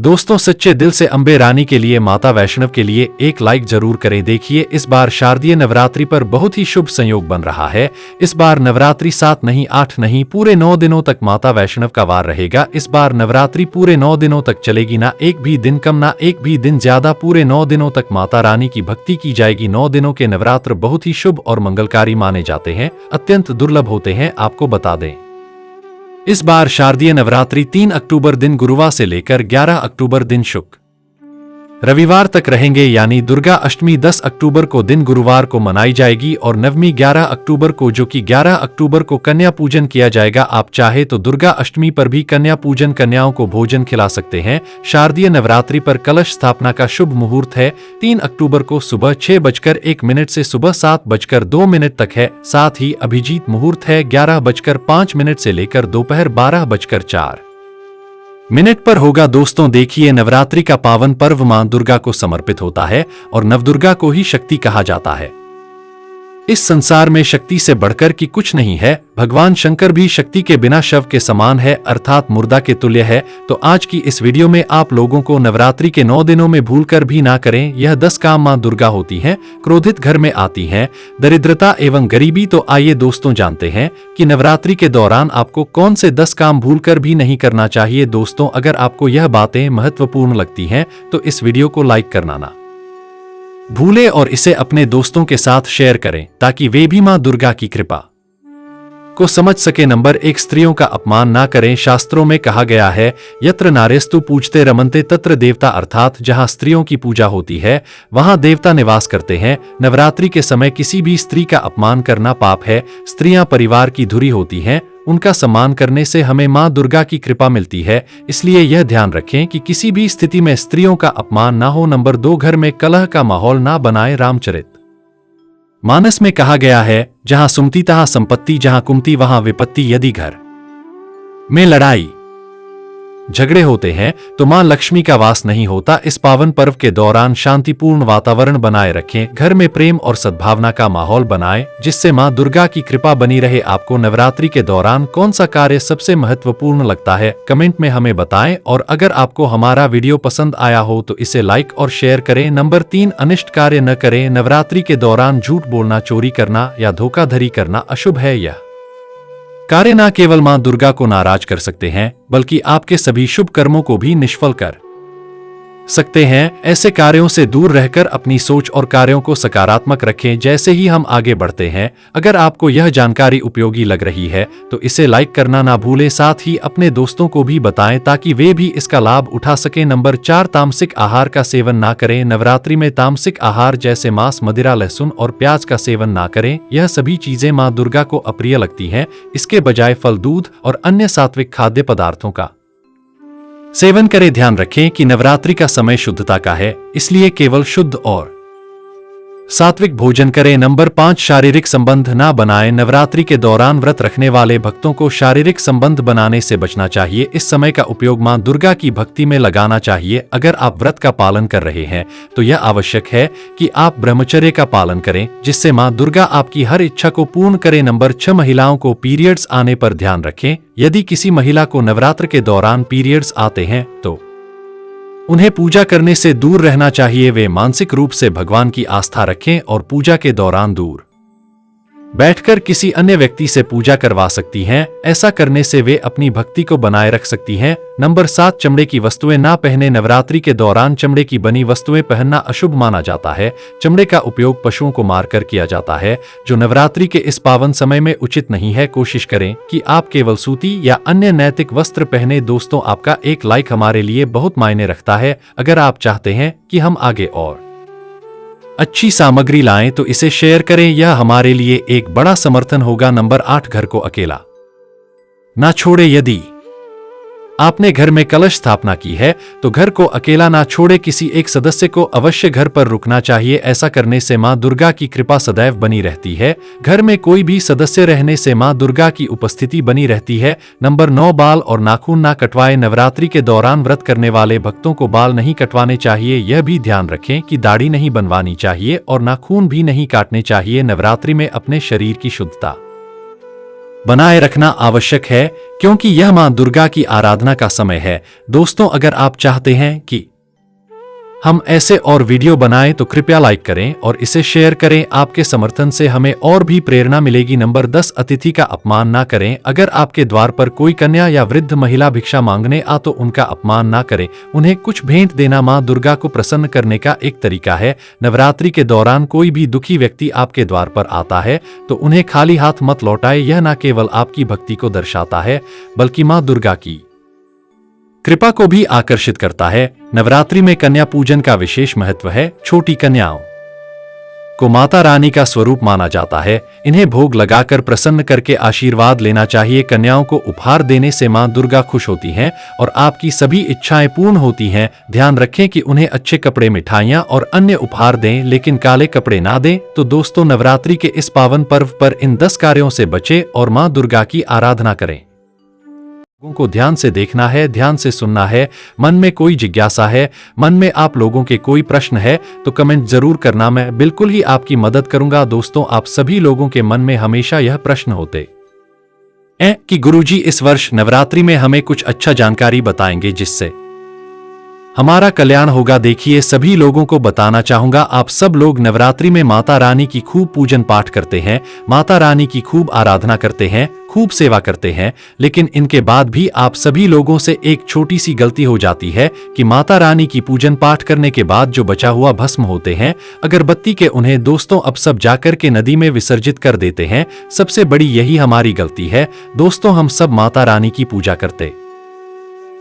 दोस्तों, सच्चे दिल से अंबे रानी के लिए, माता वैष्णव के लिए एक लाइक जरूर करें। देखिए, इस बार शारदीय नवरात्रि पर बहुत ही शुभ संयोग बन रहा है। इस बार नवरात्रि 7 नहीं 8 नहीं पूरे 9 दिनों तक माता वैष्णव का वार रहेगा। इस बार नवरात्रि पूरे 9 दिनों तक चलेगी, ना एक भी दिन कम ना एक भी दिन ज्यादा। पूरे 9 दिनों तक माता रानी की भक्ति की जाएगी। 9 दिनों के नवरात्र बहुत ही शुभ और मंगलकारी माने जाते हैं, अत्यंत दुर्लभ होते हैं। आपको बता दें, इस बार शारदीय नवरात्रि 3 अक्टूबर दिन गुरुवार से लेकर 11 अक्टूबर दिन शुक्र रविवार तक रहेंगे, यानी दुर्गा अष्टमी 10 अक्टूबर को दिन गुरुवार को मनाई जाएगी और नवमी 11 अक्टूबर को, जो कि 11 अक्टूबर को कन्या पूजन किया जाएगा। आप चाहे तो दुर्गा अष्टमी पर भी कन्या पूजन, कन्याओं को भोजन खिला सकते हैं। शारदीय नवरात्रि पर कलश स्थापना का शुभ मुहूर्त है 3 अक्टूबर को सुबह 6:01 से सुबह 7:02 तक है। साथ ही अभिजीत मुहूर्त है 11:05 से लेकर दोपहर 12:04 पर होगा। दोस्तों देखिए, नवरात्रि का पावन पर्व मां दुर्गा को समर्पित होता है और नवदुर्गा को ही शक्ति कहा जाता है। इस संसार में शक्ति से बढ़कर की कुछ नहीं है। भगवान शंकर भी शक्ति के बिना शव के समान है, अर्थात मुर्दा के तुल्य है। तो आज की इस वीडियो में आप लोगों को नवरात्रि के 9 दिनों में भूलकर भी ना करें। यह 10 काम मां दुर्गा होती हैं, क्रोधित घर में आती हैं, दरिद्रता एवं गरीबी। तो आइए दोस्तों जानते हैं कि नवरात्रि के दौरान आपको कौन से 10 काम भूलकर भी नहीं करना चाहिए। दोस्तों, अगर आपको यह बातें महत्वपूर्ण लगती हैं तो इस वीडियो को लाइक करना ना भूले और इसे अपने दोस्तों के साथ शेयर करें ताकि वे भी मां दुर्गा की कृपा को समझ सके। नंबर 1, स्त्रियों का अपमान ना करें। शास्त्रों में कहा गया है, यत्र नारेस्तु पूजते रमन्ते तत्र देवता, अर्थात जहां स्त्रियों की पूजा होती है वहां देवता निवास करते हैं। नवरात्रि के समय किसी भी स्त्री का अपमान करना पाप है। स्त्रियां परिवार की धुरी होती हैं, उनका सम्मान करने से हमें मां दुर्गा की कृपा मिलती है। इसलिए यह ध्यान रखें कि किसी भी स्थिति में स्त्रियों का अपमान ना हो। नंबर 2, घर में कलह का माहौल ना बनाए। रामचरित मानस में कहा गया है, जहां सुमति तहां संपत्ति, जहां कुमति वहां विपत्ति। यदि घर में लड़ाई झगड़े होते हैं तो मां लक्ष्मी का वास नहीं होता। इस पावन पर्व के दौरान शांतिपूर्ण वातावरण बनाए रखें, घर में प्रेम और सद्भावना का माहौल बनाएं, जिससे मां दुर्गा की कृपा बनी रहे। आपको नवरात्रि के दौरान कौन सा कार्य सबसे महत्वपूर्ण लगता है, कमेंट में हमें बताएं। और अगर आपको हमारा वीडियो पसंद आया हो तो इसे लाइक और शेयर करें। नंबर 3, अनिष्ट कार्य न करें। नवरात्रि के दौरान झूठ बोलना, चोरी करना या धोखाधड़ी करना अशुभ है। यह कार्य न केवल मां दुर्गा को नाराज कर सकते हैं, बल्कि आपके सभी शुभ कर्मों को भी निष्फल कर सकते हैं। ऐसे कार्यों से दूर रहकर अपनी सोच और कार्यों को सकारात्मक रखें। जैसे ही हम आगे बढ़ते हैं, अगर आपको यह जानकारी उपयोगी लग रही है तो इसे लाइक करना ना भूलें। साथ ही अपने दोस्तों को भी बताएं ताकि वे भी इसका लाभ उठा सकें। नंबर 4, तामसिक आहार का सेवन ना करें। नवरात्रि में तामसिक आहार जैसे मांस, मदिरा, लहसुन और प्याज का सेवन ना करें। यह सभी चीजें मां दुर्गा को अप्रिय लगती हैं। इसके बजाय फल, दूध और अन्य सात्विक खाद्य पदार्थों का सेवन करें। ध्यान रखें कि नवरात्रि का समय शुद्धता का है, इसलिए केवल शुद्ध और सात्विक भोजन करें। नंबर 5, शारीरिक संबंध ना बनाएं। नवरात्रि के दौरान व्रत रखने वाले भक्तों को शारीरिक संबंध बनाने से बचना चाहिए। इस समय का उपयोग मां दुर्गा की भक्ति में लगाना चाहिए। अगर आप व्रत का पालन कर रहे हैं तो यह आवश्यक है कि आप ब्रह्मचर्य का पालन करें, जिससे मां दुर्गा आपकी हर इच्छा को पूर्ण करें। नंबर 6, महिलाओं को पीरियड्स आने पर ध्यान रखें। यदि किसी महिला को नवरात्र के दौरान पीरियड्स आते हैं तो उन्हें पूजा करने से दूर रहना चाहिए। वे मानसिक रूप से भगवान की आस्था रखें और पूजा के दौरान दूर बैठकर किसी अन्य व्यक्ति से पूजा करवा सकती हैं। ऐसा करने से वे अपनी भक्ति को बनाए रख सकती हैं। नंबर 7, चमड़े की वस्तुएं ना पहने। नवरात्रि के दौरान चमड़े की बनी वस्तुएं पहनना अशुभ माना जाता है। चमड़े का उपयोग पशुओं को मारकर किया जाता है, जो नवरात्रि के इस पावन समय में उचित नहीं है। कोशिश करें कि आप केवल सूती या अन्य नैतिक वस्त्र पहने। दोस्तों, आपका एक लाइक हमारे लिए बहुत मायने रखता है। अगर आप चाहते हैं कि हम आगे और अच्छी सामग्री लाएं तो इसे शेयर करें, यह हमारे लिए एक बड़ा समर्थन होगा। नंबर 8, घर को अकेला ना छोड़े। यदि आपने घर में कलश स्थापना की है तो घर को अकेला ना छोड़े, किसी एक सदस्य को अवश्य घर पर रुकना चाहिए। ऐसा करने से मां दुर्गा की कृपा सदैव बनी रहती है। घर में कोई भी सदस्य रहने से मां दुर्गा की उपस्थिति बनी रहती है। नंबर 9, बाल और नाखून ना कटवाएं। नवरात्रि के दौरान व्रत करने वाले भक्तों को बाल नहीं कटवाने चाहिए। यह भी ध्यान रखें कि दाढ़ी नहीं बनवानी चाहिए और नाखून भी नहीं काटने चाहिए। नवरात्रि में अपने शरीर की शुद्धता बनाए रखना आवश्यक है, क्योंकि यह मां दुर्गा की आराधना का समय है। दोस्तों, अगर आप चाहते हैं कि हम ऐसे और वीडियो बनाएं तो कृपया लाइक करें और इसे शेयर करें। आपके समर्थन से हमें और भी प्रेरणा मिलेगी। नंबर 10, अतिथि का अपमान ना करें। अगर आपके द्वार पर कोई कन्या या वृद्ध महिला भिक्षा मांगने आ तो उनका अपमान ना करें। उन्हें कुछ भेंट देना मां दुर्गा को प्रसन्न करने का एक तरीका है। नवरात्रि के दौरान कोई भी दुखी व्यक्ति आपके द्वार पर आता है तो उन्हें खाली हाथ मत लौटाए। यह न केवल आपकी भक्ति को दर्शाता है बल्कि मां दुर्गा की कृपा को भी आकर्षित करता है। नवरात्रि में कन्या पूजन का विशेष महत्व है। छोटी कन्याओं को माता रानी का स्वरूप माना जाता है। इन्हें भोग लगाकर प्रसन्न करके आशीर्वाद लेना चाहिए। कन्याओं को उपहार देने से मां दुर्गा खुश होती हैं और आपकी सभी इच्छाएं पूर्ण होती हैं। ध्यान रखें कि उन्हें अच्छे कपड़े, मिठाइयां और अन्य उपहार दें, लेकिन काले कपड़े ना दें। तो दोस्तों, नवरात्रि के इस पावन पर्व पर इन 10 कार्यों से बचें और मां दुर्गा की आराधना करें। लोगों को ध्यान से देखना है, ध्यान से सुनना है। मन में कोई जिज्ञासा है, मन में आप लोगों के कोई प्रश्न है तो कमेंट जरूर करना। मैं बिल्कुल ही आपकी मदद करूंगा। दोस्तों, आप सभी लोगों के मन में हमेशा यह प्रश्न होते हैं कि गुरुजी इस वर्ष नवरात्रि में हमें कुछ अच्छा जानकारी बताएंगे जिससे हमारा कल्याण होगा। देखिए, सभी लोगों को बताना चाहूंगा, आप सब लोग नवरात्रि में माता रानी की खूब पूजन पाठ करते हैं, माता रानी की खूब आराधना करते हैं, खूब सेवा करते हैं, लेकिन इनके बाद भी आप सभी लोगों से एक छोटी सी गलती हो जाती है कि माता रानी की पूजन पाठ करने के बाद जो बचा हुआ भस्म होते हैं, अगरबत्ती के, उन्हें दोस्तों अब सब जाकर के नदी में विसर्जित कर देते हैं। सबसे बड़ी यही हमारी गलती है। दोस्तों, हम सब माता रानी की पूजा करते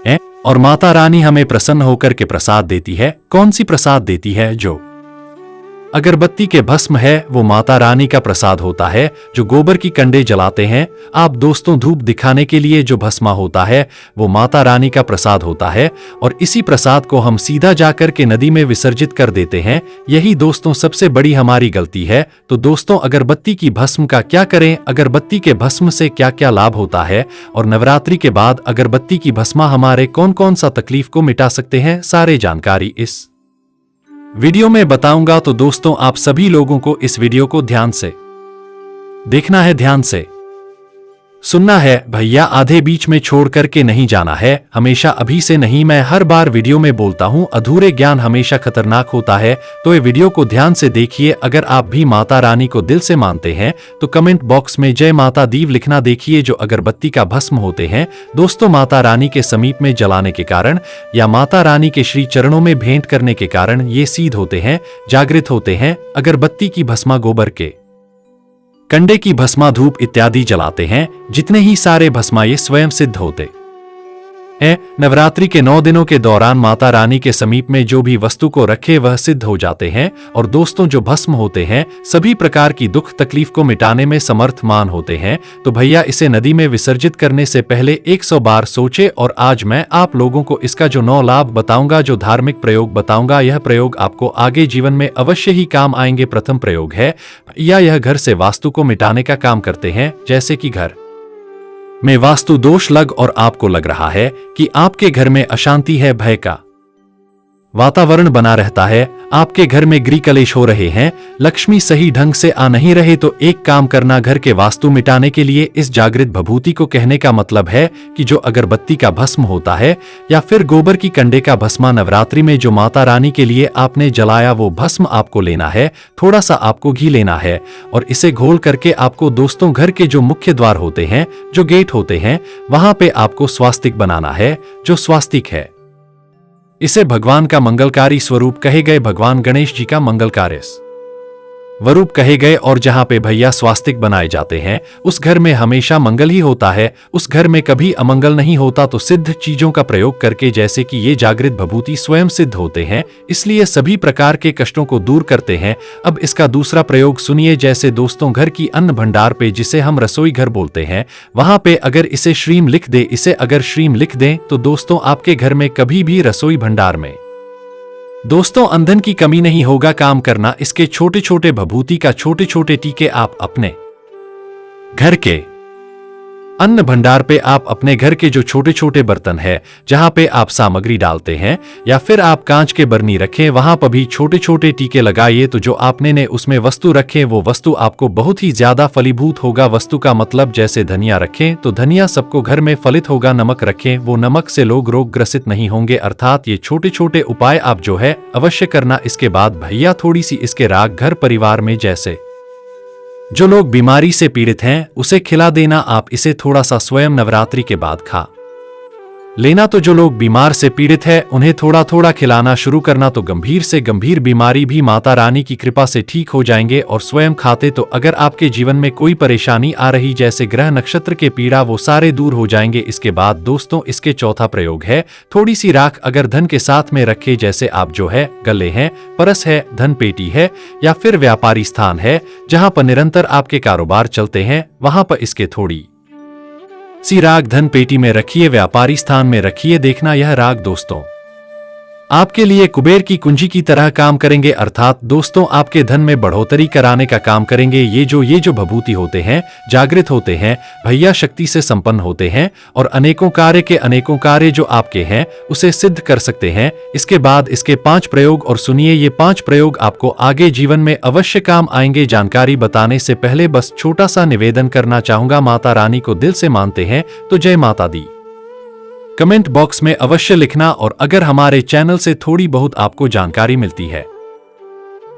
हैं और माता रानी हमें प्रसन्न होकर के प्रसाद देती है। कौन सी प्रसाद देती है? जो अगरबत्ती के भस्म है वो माता रानी का प्रसाद होता है। जो गोबर की कंडे जलाते हैं आप दोस्तों, धूप दिखाने के लिए जो भस्मा होता है वो माता रानी का प्रसाद होता है और इसी प्रसाद को हम सीधा जाकर के नदी में विसर्जित कर देते हैं। यही दोस्तों सबसे बड़ी हमारी गलती है। तो दोस्तों, अगरबत्ती की भस्म का क्या करें, अगरबत्ती के भस्म से क्या क्या लाभ होता है और नवरात्रि के बाद अगरबत्ती की भस्मा हमारे कौन कौन सा तकलीफ को मिटा सकते हैं, सारे जानकारी इस वीडियो में बताऊंगा। तो दोस्तों, आप सभी लोगों को इस वीडियो को ध्यान से देखना है, ध्यान से सुनना है भैया। आधे बीच में छोड़ करके नहीं जाना है, हमेशा अभी से नहीं। मैं हर बार वीडियो में बोलता हूं, अधूरे ज्ञान हमेशा खतरनाक होता है। तो ये वीडियो को ध्यान से देखिए। अगर आप भी माता रानी को दिल से मानते हैं तो कमेंट बॉक्स में जय माता दीव लिखना। देखिए, जो अगरबत्ती का भस्म होते हैं दोस्तों, माता रानी के समीप में जलाने के कारण या माता रानी के श्री चरणों में भेंट करने के कारण ये सिद्ध होते हैं, जागृत होते हैं। अगरबत्ती की भस्मा, गोबर के कंडे की भस्मा, धूप इत्यादि जलाते हैं, जितने ही सारे भस्मा ये स्वयं सिद्ध होते हैं। नवरात्रि के 9 दिनों के दौरान माता रानी के समीप में जो भी वस्तु को रखे वह सिद्ध हो जाते हैं। और दोस्तों, जो भस्म होते हैं सभी प्रकार की दुख तकलीफ को मिटाने में समर्थमान होते हैं। तो भैया, इसे नदी में विसर्जित करने से पहले 100 बार सोचे। और आज मैं आप लोगों को इसका जो 9 लाभ बताऊंगा, जो धार्मिक प्रयोग बताऊंगा, यह प्रयोग आपको आगे जीवन में अवश्य ही काम आएंगे। प्रथम प्रयोग है या यह घर से वास्तु को मिटाने का काम करते हैं। जैसे कि घर में वास्तु दोष लग और आपको लग रहा है कि आपके घर में अशांति है, भय का वातावरण बना रहता है, आपके घर में गृह कलेश हो रहे हैं, लक्ष्मी सही ढंग से आ नहीं रहे, तो एक काम करना, घर के वास्तु मिटाने के लिए इस जागृत भभूति को कहने का मतलब है कि जो अगरबत्ती का भस्म होता है या फिर गोबर की कंडे का भस्मा, नवरात्रि में जो माता रानी के लिए आपने जलाया वो भस्म आपको लेना है। थोड़ा सा आपको घी लेना है और इसे घोल करके आपको दोस्तों घर के जो मुख्य द्वार होते हैं, जो गेट होते हैं, वहां पे आपको स्वास्तिक बनाना है। जो स्वास्तिक है इसे भगवान का मंगलकारी स्वरूप कहे गए, भगवान गणेश जी का मंगलकारी स्वरूप कहे गए। और जहां पे भैया स्वास्तिक बनाए जाते हैं उस घर में हमेशा मंगल ही होता है, उस घर में कभी अमंगल नहीं होता। तो सिद्ध चीजों का प्रयोग करके, जैसे कि ये जागृत भभूति स्वयं सिद्ध होते हैं, इसलिए सभी प्रकार के कष्टों को दूर करते हैं। अब इसका दूसरा प्रयोग सुनिए। जैसे दोस्तों, घर की अन्न भंडार पे, जिसे हम रसोई घर बोलते हैं, वहां पे अगर इसे श्रीम लिख दे, इसे अगर श्रीम लिख दें तो दोस्तों आपके घर में कभी भी रसोई भंडार में दोस्तों ईंधन की कमी नहीं होगा। काम करना, इसके छोटे छोटे भभूति का छोटे छोटे टीके आप अपने घर के अन्न भंडार पे आप अपने घर के जो छोटे छोटे बर्तन है जहां पे आप सामग्री डालते हैं या फिर आप कांच के बर्नी रखें वहां पर भी छोटे छोटे टीके लगाइए। तो जो आपने ने उसमें वस्तु रखे वो वस्तु आपको बहुत ही ज्यादा फलीभूत होगा। वस्तु का मतलब जैसे धनिया रखें तो धनिया सबको घर में फलित होगा। नमक रखें वो नमक से लोग रोग ग्रसित नहीं होंगे। अर्थात ये छोटे छोटे उपाय आप जो है अवश्य करना। इसके बाद भैया थोड़ी सी इसके राख घर परिवार में जैसे जो लोग बीमारी से पीड़ित हैं उसे खिला देना। आप इसे थोड़ा सा स्वयं नवरात्रि के बाद खा लेना। तो जो लोग बीमार से पीड़ित है उन्हें थोड़ा थोड़ा खिलाना शुरू करना। तो गंभीर से गंभीर बीमारी भी माता रानी की कृपा से ठीक हो जाएंगे और स्वयं खाते तो अगर आपके जीवन में कोई परेशानी आ रही जैसे ग्रह नक्षत्र के पीड़ा वो सारे दूर हो जाएंगे। इसके बाद दोस्तों इसके चौथा प्रयोग है थोड़ी सी राख अगर धन के साथ में रखे जैसे आप जो है गले हैं, परस है, धन पेटी है या फिर व्यापारी स्थान है जहां पर निरंतर आपके कारोबार चलते हैं वहां पर इसके थोड़ी सी राख धन पेटी में रखिए, व्यापारी स्थान में रखिए। देखना यह राख दोस्तों आपके लिए कुबेर की कुंजी की तरह काम करेंगे। अर्थात दोस्तों आपके धन में बढ़ोतरी कराने का काम करेंगे। ये जो भभूति होते हैं जागृत होते हैं, भैया शक्ति से संपन्न होते हैं और अनेकों कार्य जो आपके हैं उसे सिद्ध कर सकते हैं। इसके बाद इसके 5 प्रयोग और सुनिए ये 5 प्रयोग आपको आगे जीवन में अवश्य काम आएंगे। जानकारी बताने से पहले बस छोटा सा निवेदन करना चाहूंगा। माता रानी को दिल से मानते हैं तो जय माता दी कमेंट बॉक्स में अवश्य लिखना। और अगर हमारे चैनल से थोड़ी बहुत आपको जानकारी मिलती है,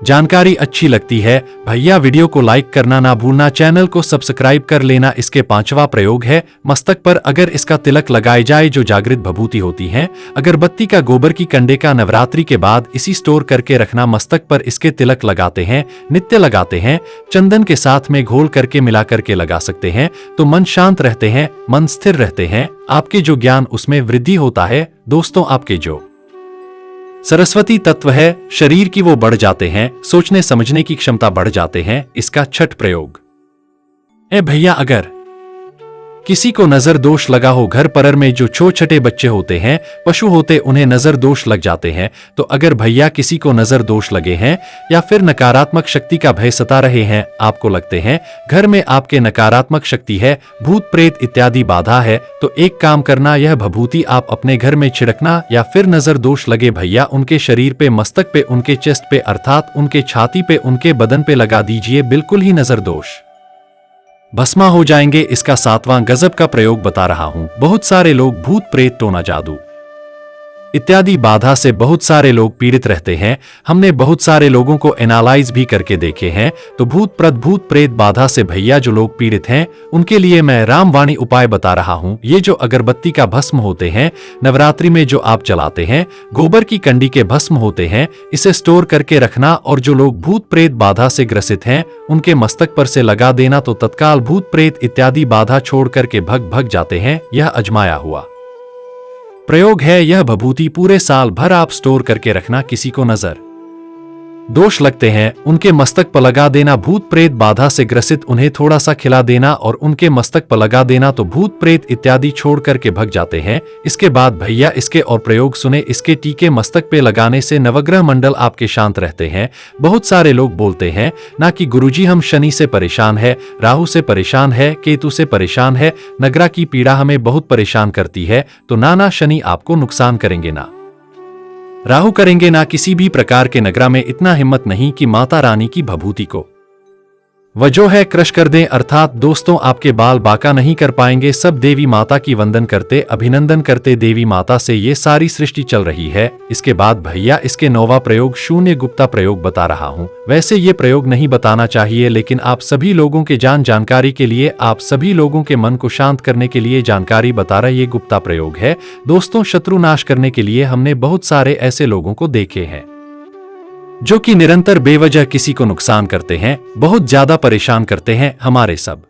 जानकारी अच्छी लगती है भैया वीडियो को लाइक करना ना भूलना, चैनल को सब्सक्राइब कर लेना। इसके 5वां प्रयोग है मस्तक पर अगर इसका तिलक लगाए जाए जो जागृत भभूति होती है अगरबत्ती का गोबर की कंडे का नवरात्रि के बाद इसी स्टोर करके रखना। मस्तक पर इसके तिलक लगाते हैं, नित्य लगाते हैं, चंदन के साथ में घोल करके मिला करके लगा सकते हैं तो मन शांत रहते हैं, मन स्थिर रहते हैं, आपके जो ज्ञान उसमें वृद्धि होता है। दोस्तों आपके जो सरस्वती तत्व है शरीर की वो बढ़ जाते हैं, सोचने समझने की क्षमता बढ़ जाते हैं। इसका 6 प्रयोग भैया अगर किसी को नजर दोष लगा हो, घर पर में जो छोटे बच्चे होते हैं, पशु होते उन्हें नजर दोष लग जाते हैं। तो अगर भैया किसी को नजर दोष लगे हैं या फिर नकारात्मक शक्ति का भय सता रहे हैं, आपको लगते हैं घर में आपके नकारात्मक शक्ति है, भूत प्रेत इत्यादि बाधा है, तो एक काम करना यह भभूति आप अपने घर में छिड़कना। या फिर नजर दोष लगे भैया उनके शरीर पे, मस्तक पे, उनके चेस्ट पे अर्थात उनके छाती पे, उनके बदन पे लगा दीजिए, बिल्कुल ही नजर दोष भस्मा हो जाएंगे। इसका 7वां गजब का प्रयोग बता रहा हूं। बहुत सारे लोग भूत प्रेत टोना जादू इत्यादि बाधा से बहुत सारे लोग पीड़ित रहते हैं। हमने बहुत सारे लोगों को एनालाइज भी करके देखे हैं। तो भूत प्रेत बाधा से भैया जो लोग पीड़ित हैं उनके लिए मैं रामवाणी उपाय बता रहा हूं। ये जो अगरबत्ती का भस्म होते हैं नवरात्रि में जो आप जलाते हैं, गोबर की कंडी के भस्म होते हैं, इसे स्टोर करके रखना। और जो लोग भूत प्रेत बाधा से ग्रसित हैं उनके मस्तक पर से लगा देना तो तत्काल भूत प्रेत इत्यादि बाधा छोड़ करके भग जाते हैं। यह अजमाया हुआ प्रयोग है। यह भभूति पूरे साल भर आप स्टोर करके रखना। किसी को नजर दोष लगते हैं उनके मस्तक पर लगा देना। भूत प्रेत बाधा से ग्रसित उन्हें थोड़ा सा खिला देना और उनके मस्तक पर लगा देना तो भूत प्रेत इत्यादि छोड़ करके भग जाते हैं। इसके बाद भैया इसके और प्रयोग सुने। इसके टीके मस्तक पे लगाने से नवग्रह मंडल आपके शांत रहते हैं। बहुत सारे लोग बोलते हैं ना कि गुरुजी हम शनि से परेशान है, राहु से परेशान है, केतु से परेशान है, नगरा की पीड़ा हमें बहुत परेशान करती है। तो ना शनि आपको नुकसान करेंगे, ना राहु करेंगे, ना किसी भी प्रकार के नगरा में इतना हिम्मत नहीं कि माता रानी की भभूति को वजो है क्रश कर दें। अर्थात दोस्तों आपके बाल बाका नहीं कर पाएंगे। सब देवी माता की वंदन करते, अभिनंदन करते, देवी माता से ये सारी सृष्टि चल रही है। इसके बाद भैया इसके 9वां प्रयोग शून्य गुप्ता प्रयोग बता रहा हूं। वैसे ये प्रयोग नहीं बताना चाहिए लेकिन आप सभी लोगों के जानकारी के लिए, आप सभी लोगों के मन को शांत करने के लिए जानकारी बता रहा ये गुप्ता प्रयोग है। दोस्तों शत्रु नाश करने के लिए हमने बहुत सारे ऐसे लोगों को देखे हैं जो कि निरंतर बेवजह किसी को नुकसान करते हैं, बहुत ज्यादा परेशान करते हैं। हमारे सब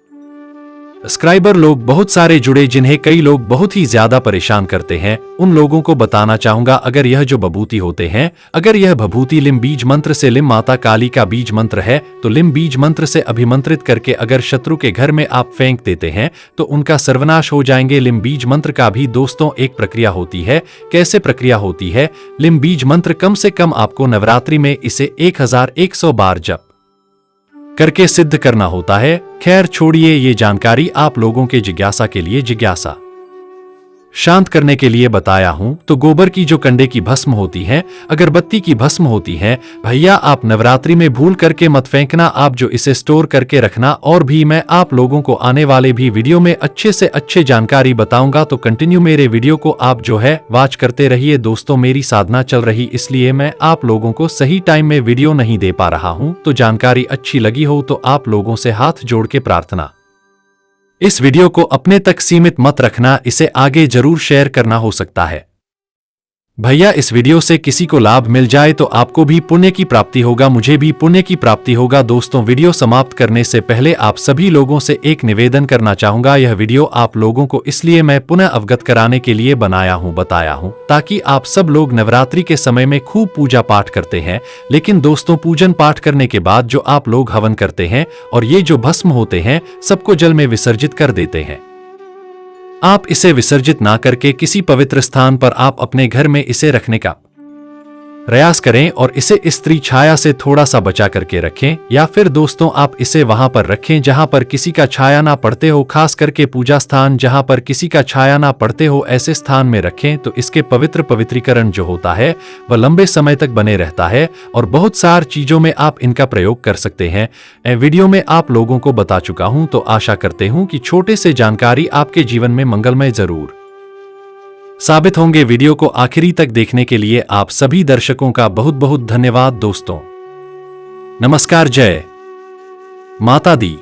सब्सक्राइबर लोग बहुत सारे जुड़े जिन्हें कई लोग बहुत ही ज्यादा परेशान करते हैं। उन लोगों को बताना चाहूंगा अगर यह जो भभूति होते हैं, अगर यह भभूति लिम बीज मंत्र से, लिम माता काली का बीज मंत्र है तो लिम बीज मंत्र से अभिमंत्रित करके अगर शत्रु के घर में आप फेंक देते हैं तो उनका सर्वनाश हो जाएंगे। लिम बीज मंत्र का भी दोस्तों एक प्रक्रिया होती है। कैसे प्रक्रिया होती है? लिम बीज मंत्र कम से कम आपको नवरात्रि में इसे 1100 बार जप करके सिद्ध करना होता है। खैर छोड़िए, ये जानकारी आप लोगों के जिज्ञासा के लिए जिज्ञासा शांत करने के लिए बताया हूं। तो गोबर की जो कंडे की भस्म होती है, अगरबत्ती की भस्म होती है, भैया आप नवरात्रि में भूल करके मत फेंकना, आप जो इसे स्टोर करके रखना। और भी मैं आप लोगों को आने वाले भी वीडियो में अच्छे से अच्छे जानकारी बताऊंगा, तो कंटिन्यू मेरे वीडियो को आप जो है वॉच करते रहिए। दोस्तों मेरी साधना चल रही, इसलिए मैं आप लोगों को सही टाइम में वीडियो नहीं दे पा रहा हूं। तो जानकारी अच्छी लगी हो तो आप लोगों से हाथ जोड़ के प्रार्थना, इस वीडियो को अपने तक सीमित मत रखना, इसे आगे जरूर शेयर करना हो सकता है भैया इस वीडियो से किसी को लाभ मिल जाए तो आपको भी पुण्य की प्राप्ति होगा, मुझे भी पुण्य की प्राप्ति होगा। दोस्तों वीडियो समाप्त करने से पहले आप सभी लोगों से एक निवेदन करना चाहूंगा। यह वीडियो आप लोगों को इसलिए मैं पुनः अवगत कराने के लिए बताया हूं ताकि आप सब लोग नवरात्रि के समय में खूब पूजा पाठ करते हैं, लेकिन दोस्तों पूजन पाठ करने के बाद जो आप लोग हवन करते हैं और ये जो भस्म होते हैं सबको जल में विसर्जित कर देते हैं। आप इसे विसर्जित ना करके किसी पवित्र स्थान पर आप अपने घर में इसे रखने का प्रयास करें और इसे स्त्री छाया से थोड़ा सा बचा करके रखें, या फिर दोस्तों आप इसे वहां पर रखें जहां पर किसी का छाया ना पड़ते हो। खास करके पूजा स्थान जहां पर किसी का छाया ना पड़ते हो ऐसे स्थान में रखें, तो इसके पवित्रीकरण जो होता है वह लंबे समय तक बने रहता है और बहुत सारी चीजों में आप इनका प्रयोग कर सकते हैं। वीडियो में आप लोगों को बता चुका हूं, तो आशा करते हूं कि छोटे से जानकारी आपके जीवन में मंगलमय जरूर साबित होंगे। वीडियो को आखिरी तक देखने के लिए आप सभी दर्शकों का बहुत बहुत धन्यवाद दोस्तों। नमस्कार, जय माता दी।